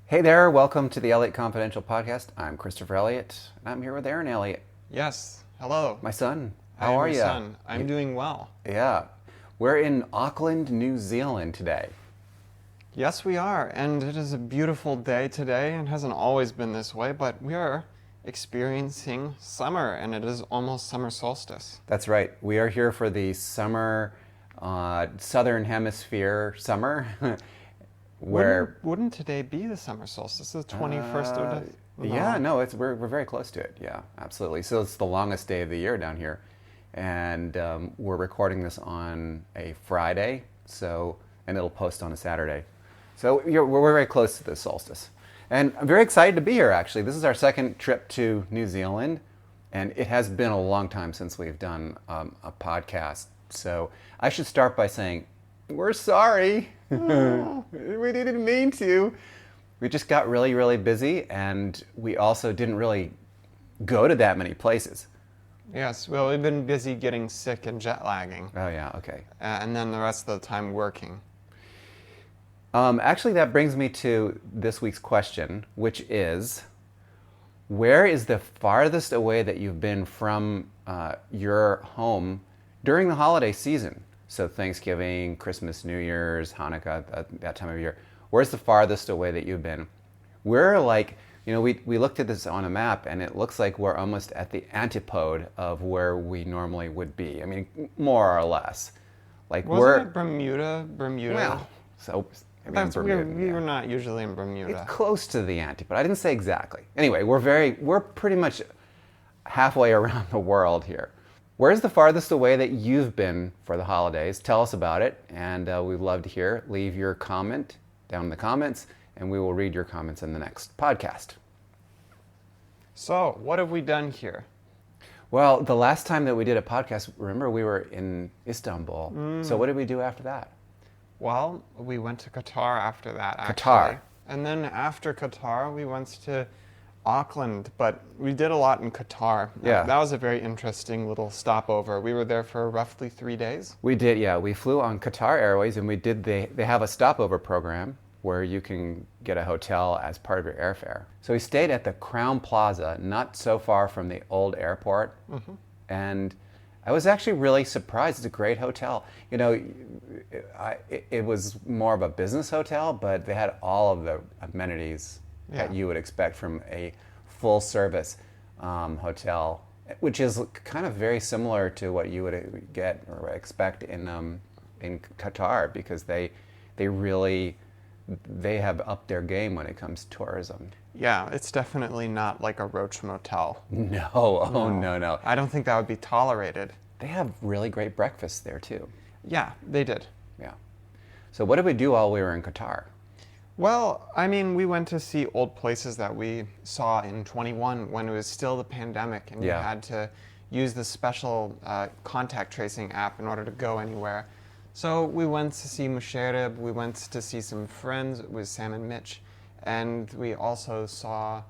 Hey there, welcome to the Elliott Confidential podcast. I'm Christopher Elliott, and I'm here with Aaron Elliott, Yes. Hello. my son. I How am are your you? son. I'm doing well. Yeah, we're in Auckland, New Zealand today. Yes, we are. And it is a beautiful day today. It hasn't always been this way, but we are experiencing summer, and it is almost summer solstice. That's right. We are here for the summer, Southern Hemisphere summer, where Wouldn't today be the summer solstice? The 21st of the yeah, no, we're very close to it. Yeah, absolutely. So it's the longest day of the year down here, and we're recording this on a Friday, and it'll post on a Saturday. So we're very close to the solstice, and I'm very excited to be here. Actually, this is our second trip to New Zealand, and it has been a long time since we've done a podcast. So I should start by saying we're sorry. We didn't mean to. We just got really, really busy, and we also didn't really go to that many places. Yes, well, we've been busy getting sick and jet lagging, Oh, yeah, okay. and then the rest of the time working. Actually, that brings me to this week's question, which is, where is the farthest away that you've been from your home during the holiday season? So Thanksgiving, Christmas, New Year's, Hanukkah, that time of year. Where's the farthest away that you've been? We're like, we looked at this on a map, and it looks like we're almost at the antipode of where we normally would be. I mean, more or less. Like Wasn't it Bermuda? Well, so I mean, That's Bermuda, weird. We yeah. were not usually in Bermuda. It's close to the antipode. I didn't say exactly. Anyway, we're pretty much halfway around the world here. Where's the farthest away that you've been for the holidays? Tell us about it, and we'd love to hear. Leave your comment down in the comments, and we will read your comments in the next podcast. So, what have we done here? Well, the last time that we did a podcast, remember we were in Istanbul. So what did we do after that? Well, we went to Qatar after that, actually. Qatar. And then after Qatar, we went to Auckland, but we did a lot in Qatar. Yeah. That was a very interesting little stopover. We were there for roughly 3 days. We did, yeah. We flew on Qatar Airways, and they have a stopover program where you can get a hotel as part of your airfare. So we stayed at the Crown Plaza, not so far from the old airport. Mm-hmm. And I was actually really surprised. It's a great hotel. It was more of a business hotel, but they had all of the amenities that you would expect from a full-service hotel, which is kind of very similar to what you would get or expect in Qatar, because they have upped their game when it comes to tourism. Yeah, it's definitely not like a roach motel. No. I don't think that would be tolerated. They have really great breakfasts there too. Yeah, they did. Yeah. So what did we do while we were in Qatar? Well, I mean, we went to see old places that we saw in 21 when it was still the pandemic, and we had to use the special contact tracing app in order to go anywhere. So we went to see Musharraf, we went to see some friends with Sam and Mitch, and we also saw,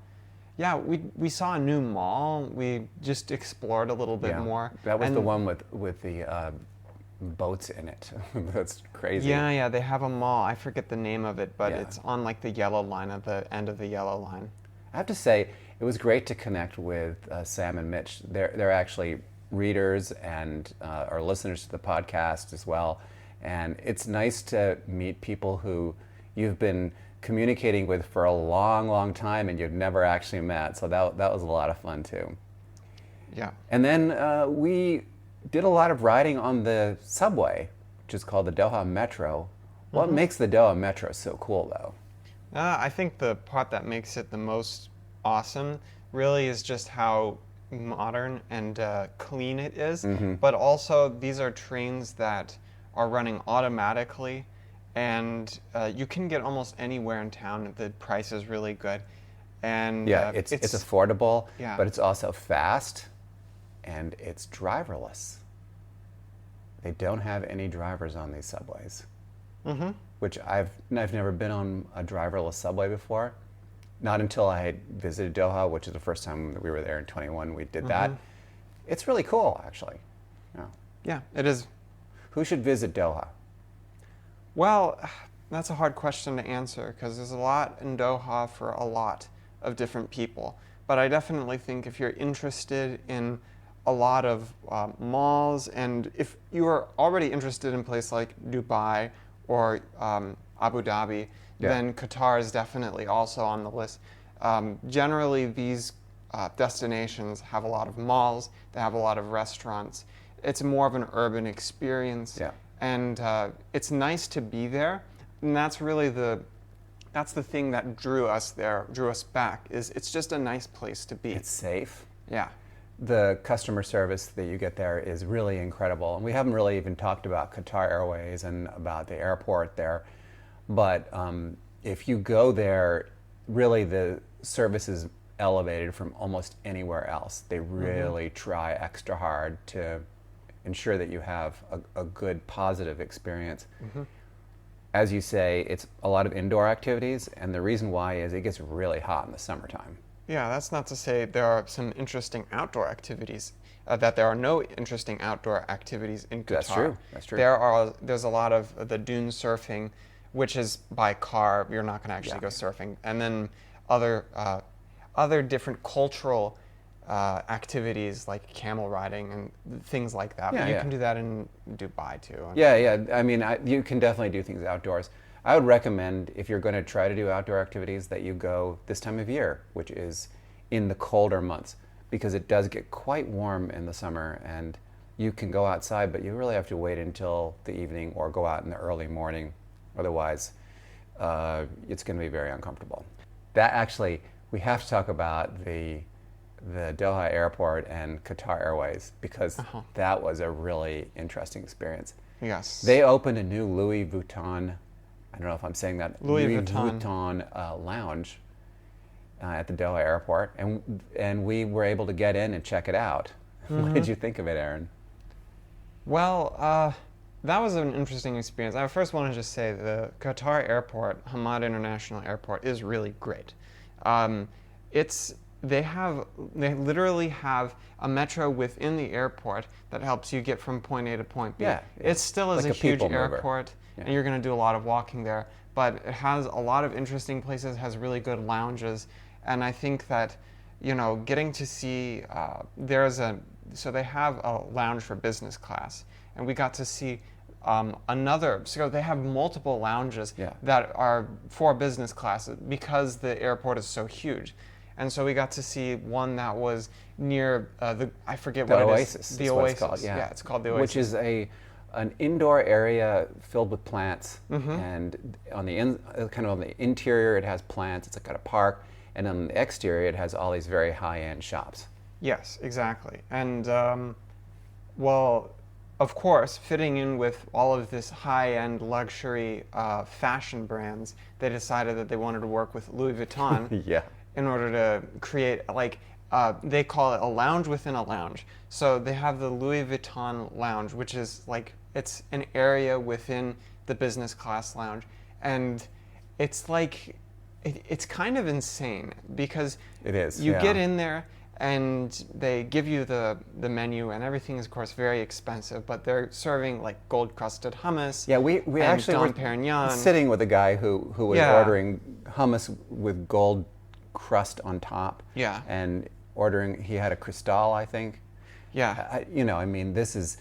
we saw a new mall. We just explored a little bit more. That was the one with the boats in it. That's crazy. Yeah, they have a mall. I forget the name of it, but it's on like the yellow line at the end of the yellow line. I have to say, it was great to connect with Sam and Mitch. They're actually readers and are listeners to the podcast as well. And it's nice to meet people who you've been communicating with for a long, long time and you've never actually met. So that was a lot of fun too. Yeah. And then we did a lot of riding on the subway, which is called the Doha Metro. What makes the Doha Metro so cool, though? I think the part that makes it the most awesome really is just how modern and clean it is. But also, these are trains that are running automatically, and you can get almost anywhere in town. The price is really good. And it's affordable, Yeah. but it's also fast. And it's driverless. They don't have any drivers on these subways, which I've never been on a driverless subway before. Not until I had visited Doha, which is the first time that we were there in 21. We did that. It's really cool, actually. Yeah, it is. Who should visit Doha? Well, That's a hard question to answer because there's a lot in Doha for a lot of different people. But I definitely think if you're interested in a lot of malls, and if you are already interested in a place like Dubai or Abu Dhabi, then Qatar is definitely also on the list. Generally, these destinations have a lot of malls, they have a lot of restaurants. It's more of an urban experience, and it's nice to be there. And that's really the thing that drew us back, is it's just a nice place to be. It's safe. Yeah. The customer service that you get there is really incredible. And we haven't really even talked about Qatar Airways and about the airport there. But if you go there, really the service is elevated from almost anywhere else. They really try extra hard to ensure that you have a good, positive experience. As you say, it's a lot of indoor activities, and the reason why is it gets really hot in the summertime. Yeah, that's not to say there are some interesting outdoor activities, that there are no interesting outdoor activities in Qatar. That's true. There's a lot of the dune surfing, which is by car. You're not going to actually go surfing. And then other different cultural activities like camel riding and things like that. But you can do that in Dubai too. I mean, you can definitely do things outdoors. I would recommend, if you're going to try to do outdoor activities, that you go this time of year, which is in the colder months, because it does get quite warm in the summer, and you can go outside, but you really have to wait until the evening or go out in the early morning. Otherwise, it's going to be very uncomfortable. That actually, we have to talk about the Doha airport and Qatar Airways, because that was a really interesting experience. Yes. They opened a new Louis Vuitton, I don't know if I'm saying that, Louis Vuitton lounge at the Doha airport, and we were able to get in and check it out. What did you think of it, Aaron? Well, that was an interesting experience. I first want to just say the Qatar airport, Hamad International Airport, is really great. They literally have a metro within the airport that helps you get from point A to point B. It still is like a huge airport, and you're going to do a lot of walking there, but it has a lot of interesting places, has really good lounges, and I think that, getting to see, so they have a lounge for business class, and we got to see so they have multiple lounges that are for business classes because the airport is so huge. And so we got to see one that was near I forget what Oasis. It is. The Oasis. It's called, it's called the Oasis. Which is an indoor area filled with plants, and on the on the interior it has plants. It's got a park, and on the exterior it has all these very high-end shops. Yes, exactly. And of course, fitting in with all of this high-end luxury fashion brands, they decided that they wanted to work with Louis Vuitton. In order to create, they call it a lounge within a lounge. So they have the Louis Vuitton lounge, which is it's an area within the business class lounge. And it's it's kind of insane because it is. You get in there and they give you the menu, and everything is, of course, very expensive, but they're serving gold-crusted hummus. Yeah, we actually were Perignon. Sitting with a guy who was ordering hummus with gold crust on top. And ordering, he had a Cristal, I think. This is,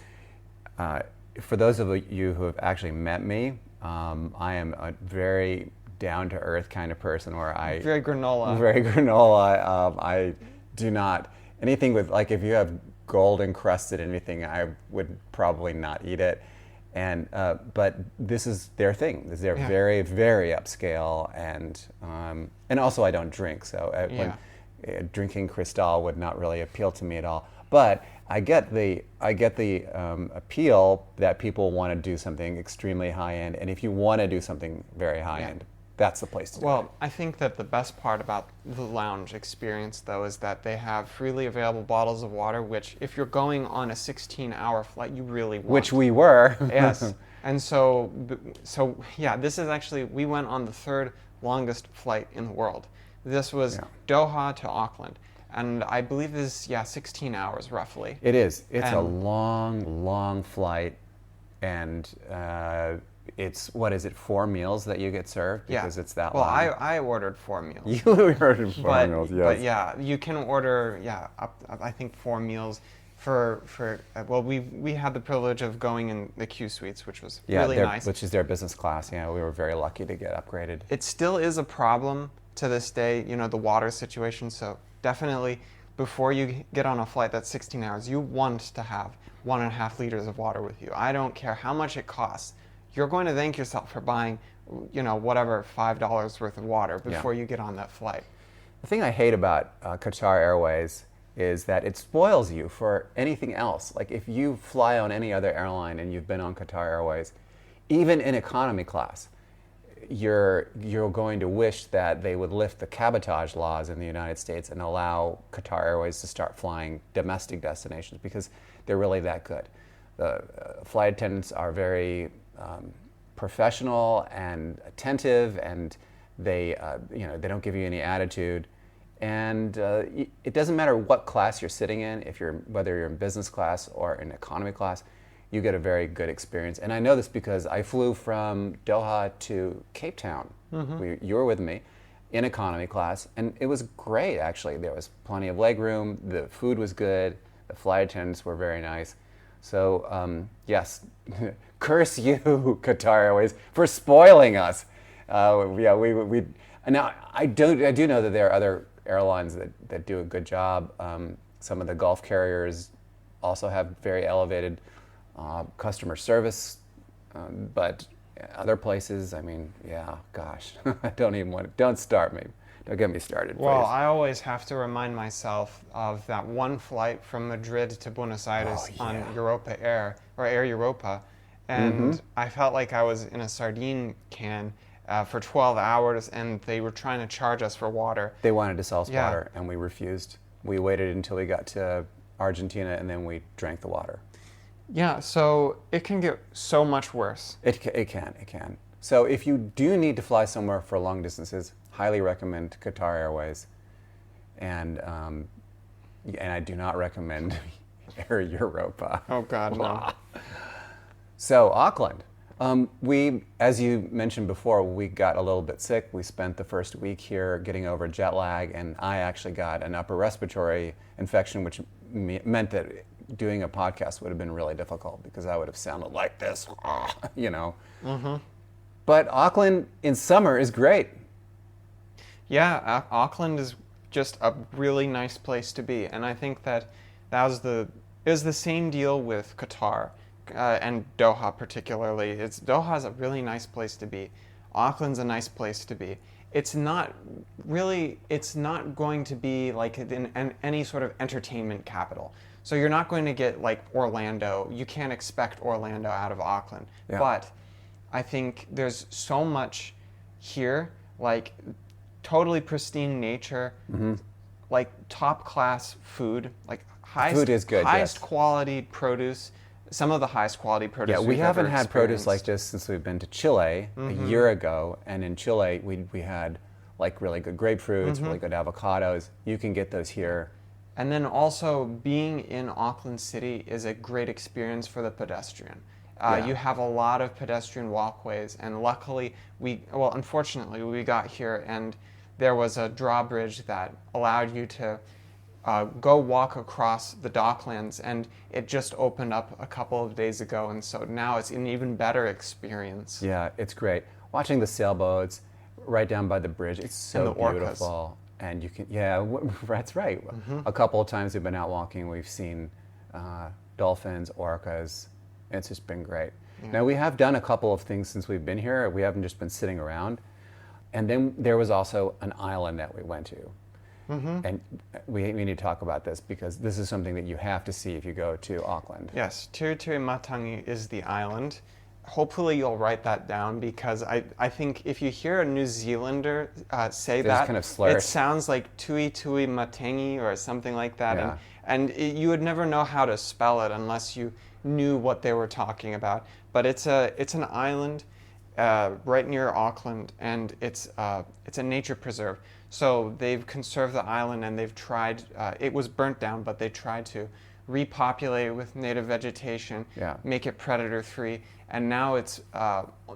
for those of you who have actually met me, I am a very down-to-earth kind of person where I... Very granola. I do not, anything with, if you have gold encrusted anything, I would probably not eat it. And but this is their thing. They're very, very upscale, and also I don't drink, so drinking Cristal would not really appeal to me at all. But I get the appeal that people want to do something extremely high end, and if you want to do something very high end, that's the place to do it. Well, I think that the best part about the lounge experience, though, is that they have freely available bottles of water, which, if you're going on a 16-hour flight, you really want. Which we were. Yes. And so, this is actually, we went on the third longest flight in the world. This was Doha to Auckland. And I believe this is, 16 hours, roughly. It is. It's a long, long flight. And it's, what is it, 4 meals that you get served because it's that well, long? I ordered 4 meals. You ordered 4 meals, yes. But yeah, you can order, I think 4 meals well, we had the privilege of going in the Q suites, which was really nice. Which is their business class. Yeah, we were very lucky to get upgraded. It still is a problem to this day, the water situation. So definitely, before you get on a flight that's 16 hours, you want to have 1.5 liters of water with you. I don't care how much it costs. You're going to thank yourself for buying, whatever, $5 worth of water before you get on that flight. The thing I hate about Qatar Airways is that it spoils you for anything else. Like if you fly on any other airline and you've been on Qatar Airways, even in economy class, you're going to wish that they would lift the cabotage laws in the United States and allow Qatar Airways to start flying domestic destinations, because they're really that good. The flight attendants are very professional and attentive, and they don't give you any attitude. And it doesn't matter what class you're sitting in, whether you're in business class or in economy class, you get a very good experience. And I know this because I flew from Doha to Cape Town. Mm-hmm. You were with me in economy class, and it was great, actually. There was plenty of leg room, the food was good, the flight attendants were very nice. So yes, curse you, Qatar Airways, for spoiling us. Now I do know that there are other airlines that do a good job. Some of the Gulf carriers also have very elevated customer service, but other places, gosh, don't start me. Don't get me started, please. Well, I always have to remind myself of that one flight from Madrid to Buenos Aires on Europa Air, or Air Europa, and I felt like I was in a sardine can for 12 hours, and they were trying to charge us for water. They wanted to sell us water, and we refused. We waited until we got to Argentina, and then we drank the water. Yeah, so it can get so much worse. It can. So if you do need to fly somewhere for long distances, highly recommend Qatar Airways, and I do not recommend Air Europa. Oh God, no. So Auckland. We, as you mentioned before, we got a little bit sick. We spent the first week here getting over jet lag, and I actually got an upper respiratory infection, which meant that doing a podcast would have been really difficult because I would have sounded like this, Mm-hmm. But Auckland in summer is great. Yeah, Auckland is just a really nice place to be, and I think that it was the same deal with Qatar. And Doha particularly. Doha's a really nice place to be. Auckland's a nice place to be. It's not going to be like any sort of entertainment capital. So you're not going to get like Orlando. You can't expect Orlando out of Auckland. Yeah. But I think there's so much here, like totally pristine nature, like top class food, like food is good, highest quality produce. Some of the highest quality produce. Yeah, we haven't had produce like this since we've been to Chile a year ago, and in Chile we had like really good grapefruits, really good avocados. You can get those here. And then also being in Auckland City is a great experience for the pedestrian. You have a lot of pedestrian walkways, and luckily unfortunately we got here and there was a drawbridge that allowed you to go walk across the docklands, and it just opened up a couple of days ago, and so now it's an even better experience. Yeah, it's great. Watching the sailboats right down by the bridge, it's so beautiful. And you can, that's right. A couple of times we've been out walking, we've seen dolphins, orcas. It's just been great. Yeah. Now we have done a couple of things since we've been here. We haven't just been sitting around. And then there was also an island that we went to. And we need to talk about this because this is something that you have to see if you go to Auckland. Yes, Tiritiri Matangi is the island. Hopefully you'll write that down because I think if you hear a New Zealander say that, kind of slurred. It sounds like Tui Tui Matangi or something like that. Yeah. And you would never know how to spell it unless you knew what they were talking about. But it's an island right near Auckland, and it's a nature preserve. So they've conserved the island, and they've tried, it was burnt down, but they tried to repopulate it with native vegetation, make it predator-free, and now it's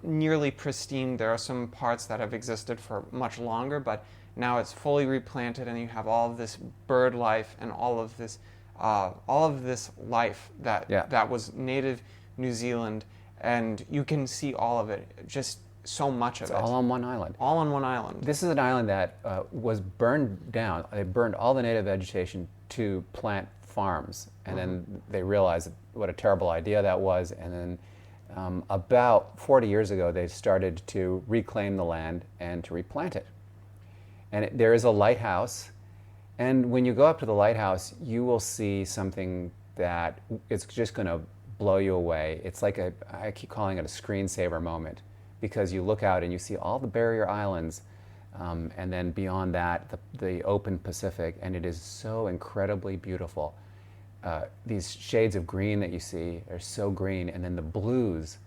nearly pristine. There are some parts that have existed for much longer, but now it's fully replanted, and you have all of this bird life and all of this life that was native New Zealand, and you can see all of it, just so much of it. All on one island. All on one island. This is an island that was burned down. They burned all the native vegetation to plant farms, and then they realized what a terrible idea that was, and then about 40 years ago they started to reclaim the land and to replant it. And there is a lighthouse, and when you go up to the lighthouse, you will see something that it's just going to blow you away. It's like I keep calling it a screensaver moment, because you look out and you see all the barrier islands, and then beyond that, the open Pacific, and it is so incredibly beautiful. These shades of green that you see are so green, and then the blues.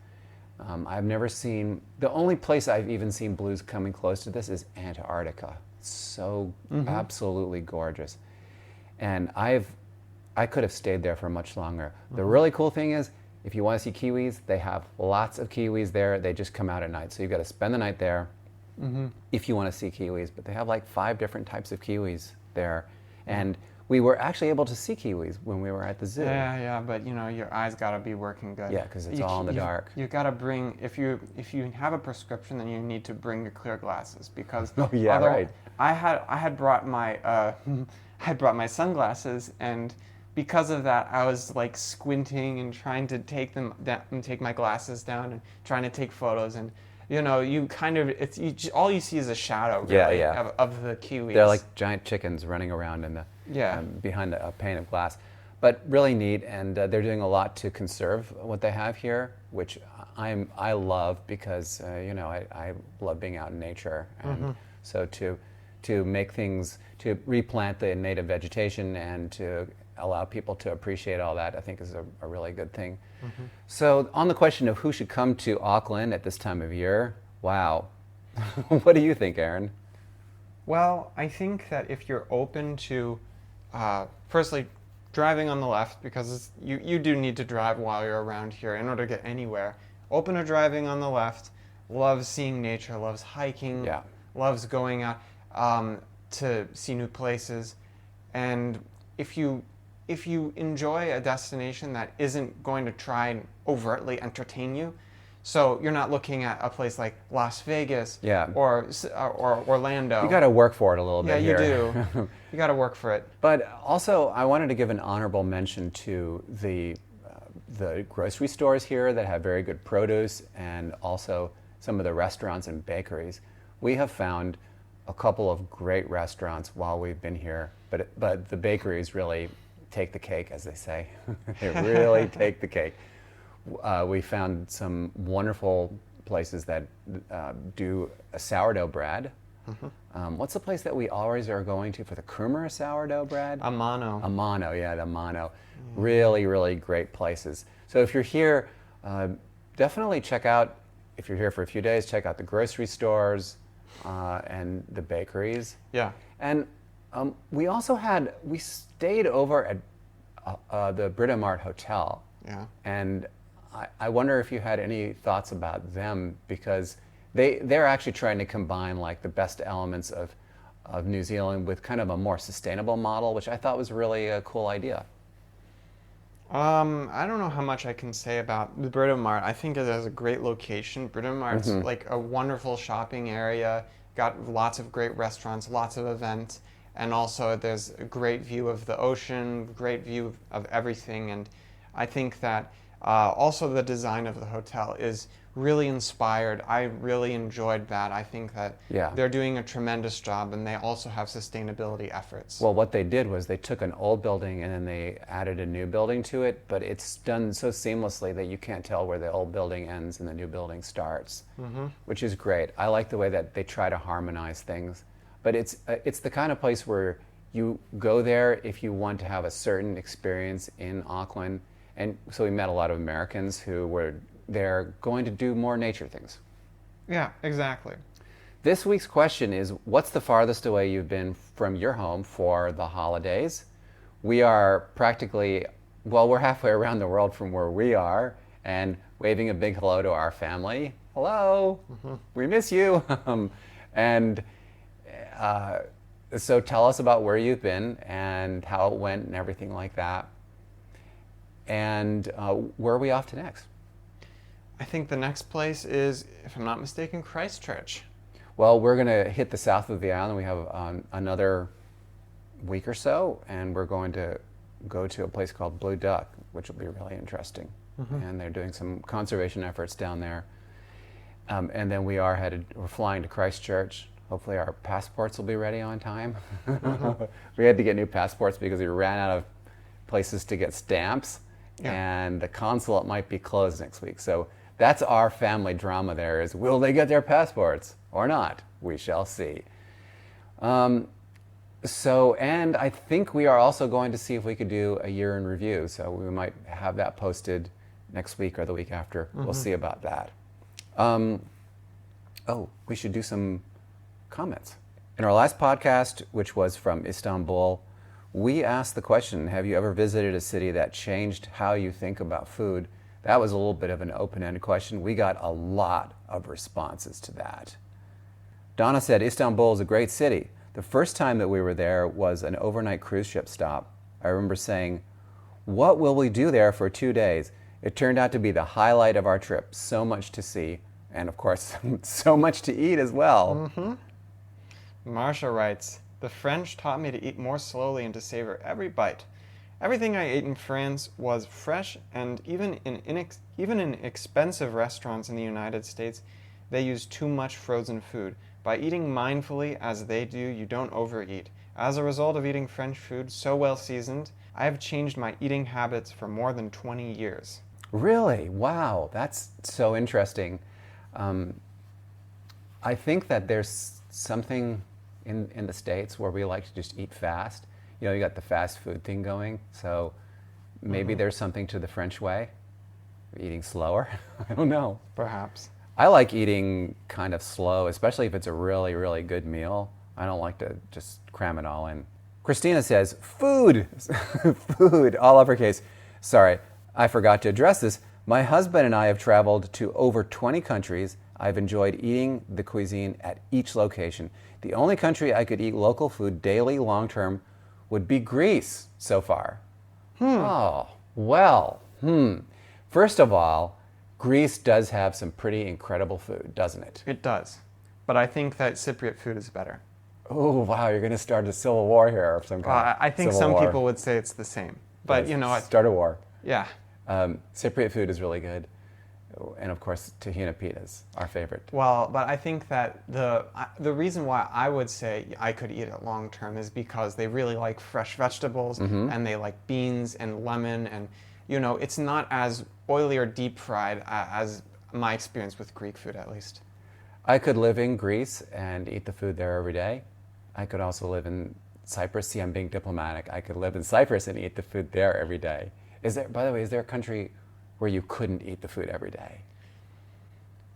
I've never seen, the only place I've even seen blues coming close to this is Antarctica. It's so absolutely gorgeous. And I could have stayed there for much longer. The really cool thing is, if you want to see kiwis, they have lots of kiwis there. They just come out at night. So you've got to spend the night there if you want to see kiwis. But they have like 5 different types of kiwis there. And we were actually able to see kiwis when we were at the zoo. Yeah, but your eyes got to be working good. Yeah, because it's all in the dark. You got to bring, if you have a prescription, then you need to bring your clear glasses, because right. I had brought my sunglasses, and because of that, I was like squinting and trying to take them down and take my glasses down and trying to take photos, and you kind of all you see is a shadow really, of the kiwis. They're like giant chickens running around in the behind a pane of glass, but really neat, and they're doing a lot to conserve what they have here, which I love, because I love being out in nature, and so to make things, to replant the native vegetation and to allow people to appreciate all that, I think is a really good thing. So on the question of who should come to Auckland at this time of year, wow. What do you think, Aaron? Well, I think that if you're open to, firstly, driving on the left, because you do need to drive while you're around here in order to get anywhere. Open to driving on the left, loves seeing nature, loves hiking, loves going out to see new places, and if you enjoy a destination that isn't going to try and overtly entertain you, so you're not looking at a place like Las Vegas or Orlando. You got to work for it a little bit here. Yeah, you do. You got to work for it. But also, I wanted to give an honorable mention to the grocery stores here that have very good produce, and also some of the restaurants and bakeries. We have found a couple of great restaurants while we've been here, but the bakeries really take the cake, as they say. They really take the cake. We found some wonderful places that do a sourdough bread. What's the place that we always are going to for the kumara sourdough bread? Amano. Amano, yeah, the Amano. Really, really great places. So if you're here, definitely check out, if you're here for a few days, check out the grocery stores and the bakeries. Yeah. And we stayed over at the Britomart Hotel. Yeah. And I wonder if you had any thoughts about them, because they're actually trying to combine like the best elements of New Zealand with kind of a more sustainable model, which I thought was really a cool idea. I don't know how much I can say about the Britomart. I think it has a great location. Britomart's like a wonderful shopping area, got lots of great restaurants, lots of events, and also there's a great view of the ocean, great view of everything. And I think that also the design of the hotel is really inspired. I really enjoyed that. I think that they're doing a tremendous job, and they also have sustainability efforts. Well, what they did was they took an old building and then they added a new building to it, but it's done so seamlessly that you can't tell where the old building ends and the new building starts, which is great. I like the way that they try to harmonize things, but it's the kind of place where you go there if you want to have a certain experience in Auckland. And so we met a lot of Americans who were there going to do more nature things. Yeah, exactly. This week's question is, what's the farthest away you've been from your home for the holidays? We are practically Well, we're halfway around the world from where we are, and waving a big hello to our family. Hello, we miss you. And so tell us about where you've been and how it went and everything like that. And where are we off to next? I think the next place is, if I'm not mistaken, Christchurch. Well, we're going to hit the south of the island. We have another week or so, and we're going to go to a place called Blue Duck, which will be really interesting. And they're doing some conservation efforts down there. And then we're flying to Christchurch. Hopefully our passports will be ready on time. We had to get new passports because we ran out of places to get stamps, and the consulate might be closed next week. So that's our family drama there is, will they get their passports or not? We shall see. And I think we are also going to see if we could do a year in review. So we might have that posted next week or the week after. We'll see about that. We should do some comments. In our last podcast, which was from Istanbul, we asked the question, have you ever visited a city that changed how you think about food? That was a little bit of an open-ended question. We got a lot of responses to that. Donna said, Istanbul is a great city. The first time that we were there was an overnight cruise ship stop. I remember saying, what will we do there for 2 days? It turned out to be the highlight of our trip. So much to see, and of course, so much to eat as well. Marsha writes, the French taught me to eat more slowly and to savor every bite. Everything I ate in France was fresh, and even in expensive restaurants in the United States, they use too much frozen food. By eating mindfully as they do, you don't overeat. As a result of eating French food so well seasoned, I have changed my eating habits for more than 20 years. Really? Wow, that's so interesting. I think that there's something in the States where we like to just eat fast. You know, you got the fast food thing going, so maybe there's something to the French way, eating slower. I don't know. Perhaps. I like eating kind of slow, especially if it's a really, really good meal. I don't like to just cram it all in. Christina says, food, food, all uppercase. Sorry, I forgot to address this. My husband and I have traveled to over 20 countries. I've enjoyed eating the cuisine at each location. The only country I could eat local food daily long-term would be Greece so far. Oh, well, First of all, Greece does have some pretty incredible food, doesn't it? It does. But I think that Cypriot food is better. Oh, wow, you're going to start a civil war here of some kind. I think some people would say it's the same. But, you know... Start a war. Yeah. Cypriot food is really good. And, of course, tahina pitas, our favorite. Well, but I think that the reason why I would say I could eat it long term is because they really like fresh vegetables, and they like beans and lemon, and, you know, it's not as oily or deep fried as my experience with Greek food, at least. I could live in Greece and eat the food there every day. I could also live in Cyprus. See, I'm being diplomatic. I could live in Cyprus and eat the food there every day. By the way, is there a country where you couldn't eat the food every day?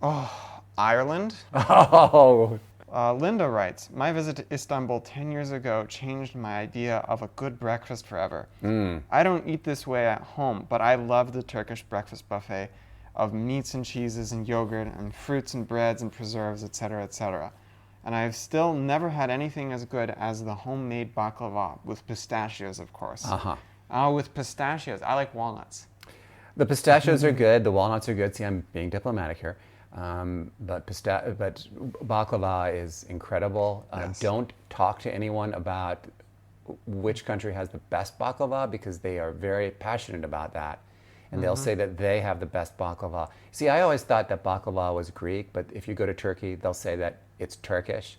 Oh, Ireland? Oh. Linda writes, my visit to Istanbul 10 years ago changed my idea of a good breakfast forever. I don't eat this way at home, but I love the Turkish breakfast buffet of meats and cheeses and yogurt and fruits and breads and preserves, etc., etc. And I've still never had anything as good as the homemade baklava, with pistachios, of course. With pistachios. I like walnuts. The pistachios are good. The walnuts are good. See, I'm being diplomatic here. But baklava is incredible. Yes. Don't talk to anyone about which country has the best baklava, because they are very passionate about that. And they'll say that they have the best baklava. See, I always thought that baklava was Greek, but if you go to Turkey, they'll say that it's Turkish.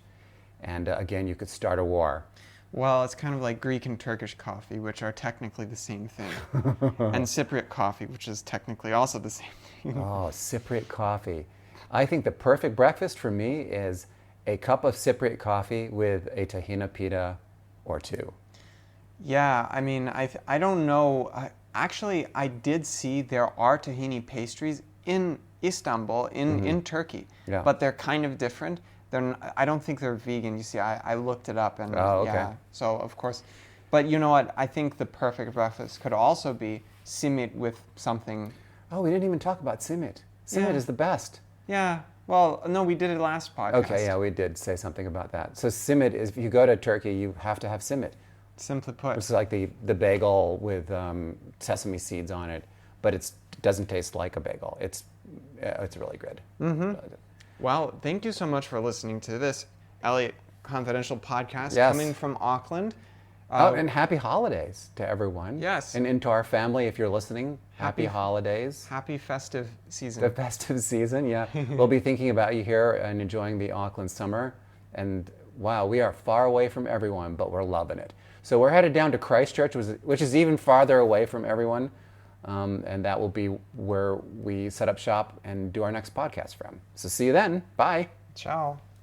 And again, you could start a war. Well, it's kind of like Greek and Turkish coffee, which are technically the same thing. And Cypriot coffee, which is technically also the same thing. Oh, Cypriot coffee. I think the perfect breakfast for me is a cup of Cypriot coffee with a tahina pita or two. Yeah, I mean, I don't know. Actually, I did see there are tahini pastries in Istanbul, in Turkey, but they're kind of different. I don't think they're vegan. You see, I looked it up, and yeah. So of course, But you know what? I think the perfect breakfast could also be simit with something. Oh, we didn't even talk about simit. Simit is the best. Yeah. Well, no, we did it last podcast. Okay, yeah, we did say something about that. So simit is, if you go to Turkey, you have to have simit. Simply put. It's like the bagel with sesame seeds on it, but it doesn't taste like a bagel. It's really good. Mm-hmm. Well, thank you so much for listening to this Elliott Confidential podcast coming from Auckland. And happy holidays to everyone. Yes. And to our family, if you're listening, happy holidays. Happy festive season. The festive season, yeah. We'll be thinking about you here and enjoying the Auckland summer. And wow, we are far away from everyone, but we're loving it. So we're headed down to Christchurch, which is even farther away from everyone. And that will be where we set up shop and do our next podcast from. So see you then. Bye. Ciao.